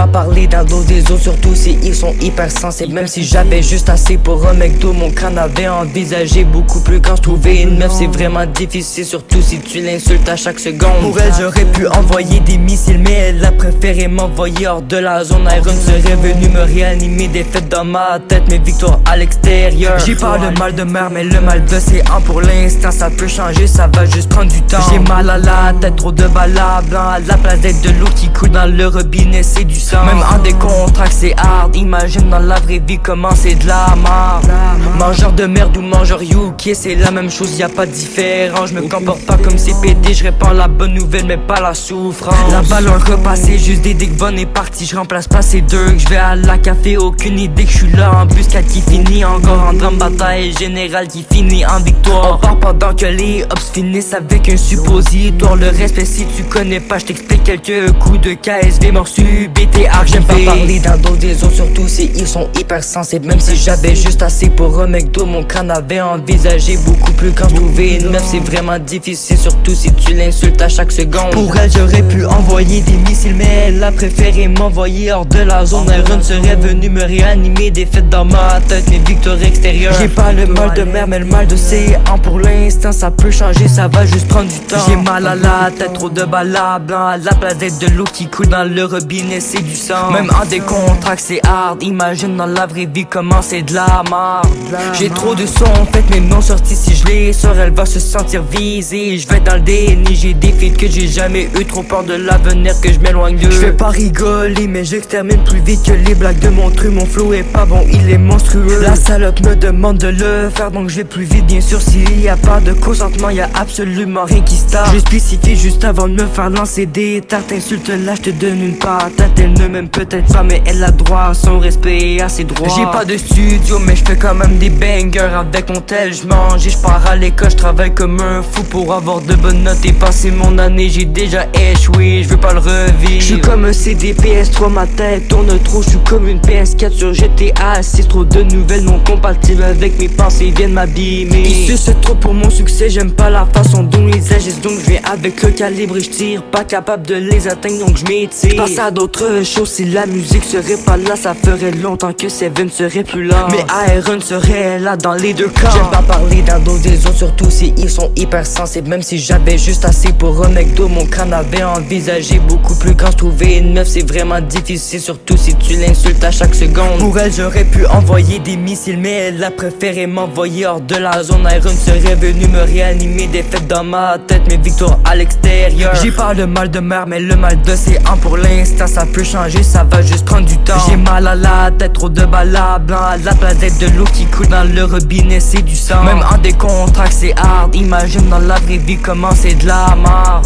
pas parler dans le dos des autres, surtout si ils sont hyper sensibles. Même si j'avais juste assez pour un McDo, mon crâne avait envisagé beaucoup plus quand je trouvais une meuf. C'est vraiment difficile, surtout si tu l'insultes à chaque seconde. Pour elle j'aurais pu envoyer des missiles, mais elle a préféré m'envoyer hors de la zone. Iron serait venu me réanimer, défaite dans ma tête, mes victoires à l'extérieur. J'ai pas le mal de mer, mais le mal de séant. Pour l'instant ça peut changer, ça va juste prendre du temps. J'ai mal à la tête, trop de balles blanc à la place d'être de l'eau qui coule dans le robinet, c'est du sang. Même en décontracte c'est hard, imagine dans la vraie vie comment c'est de la merde. Mangeur de merde ou mangeur Yuki, c'est la même chose, y a pas de différence. Je me comporte pas comme CPD, je répands la bonne nouvelle mais pas la souffrance. La balle un repassé, juste des dicks Von est parti. Je remplace pas ces deux, je vais à la café, aucune idée que je suis là. En buscade qui finit encore en drame, bataille générale qui finit en victoire. On part pendant que les hops finissent avec un suppositoire. Le respect si tu connais pas, je t'explique quelques coups de KSV morsu, BTR. J'aime pas parler dans le dos des autres, surtout si ils sont hyper sensibles. Même si j'avais juste assez pour un McDo, mon crâne avait envisagé beaucoup plus quand je trouvais une meuf. C'est vraiment difficile, surtout si tu l'insultes à chaque seconde. Pour elle j'aurais pu envoyer des missiles, mais elle a préféré m'envoyer hors de la zone. Iron serait venu me réanimer, défaite dans ma tête, mes victoires extérieures. J'ai pas le mal de mer, mais le mal de séant. Pour l'instant ça peut changer, ça va juste prendre du temps. J'ai mal à la tête, trop de balles blanc à la place d'être de l'eau qui coule dans le robinet, c'est du sang. Même en décontracte c'est hard, imagine dans la vraie vie comment c'est de la merde. J'ai trop de sons en fait mais non sortis, si je les sors elle va se sentir visée. Je vais dans le déni, j'ai des feats que j'ai jamais eu, trop peur de l'avenir que je m'éloigne d'eux. Je vais pas rigoler mais j'extermine plus vite que les blagues de mon truc. Mon flow est pas bon, il est monstrueux. La salope me demande de le faire donc je vais plus vite. Bien sûr s'il y a pas de consentement y a absolument rien qui start. Je spécifie juste avant de me faire lancer des tartes. Insulte là je te donne une patate. Elle ne m'aime peut-être pas mais elle a droit à son respect et à ses droits. J'ai pas de studio mais je fais quand même des bangers. Avec mon tel je mange et je pars à l'école. Je travaille comme un fou pour avoir de bonnes notes et passer mon année. J'ai déjà échoué, je veux pas le revivre. Je suis comme un CD PS3, ma tête tourne trop. Je suis comme une PS4 sur GTA 6. Trop de nouvelles non compatibles avec mes pensées viennent m'abîmer. Ils sucent trop pour mon succès, j'aime pas la façon dont ils agissent. Donc je viens avec le calibre et je tire. Pas capable de les atteindre donc je m'étire. Je passe à d'autres choses, si la musique serait pas là ça ferait longtemps que Seven serait plus là. Mais Iron serait là dans les deux cas. J'aime pas parler dans le dos des autres, surtout si ils sont hyper sensibles. Même si j'avais juste assez pour un McDo, mon crâne avait envisagé beaucoup plus quand je trouvais une meuf. C'est vraiment difficile, surtout si tu l'insultes à chaque seconde. Pour elle j'aurais pu envoyer des missiles, mais elle a préféré m'envoyer hors de la zone. Iron serait venu me réanimer, défaite dans ma tête, mes victoires à l'extérieur. J'ai pas le mal de mer mais le mal de séant. Pour l'instant ça peut changer, ça va juste prendre du temps. J'ai mal à la tête, trop de balles blanc à la place d'être de l'eau qui coule dans le robinet, c'est du sang. Même en décontracte c'est hard, imagine dans la vraie vie comment c'est de la merde.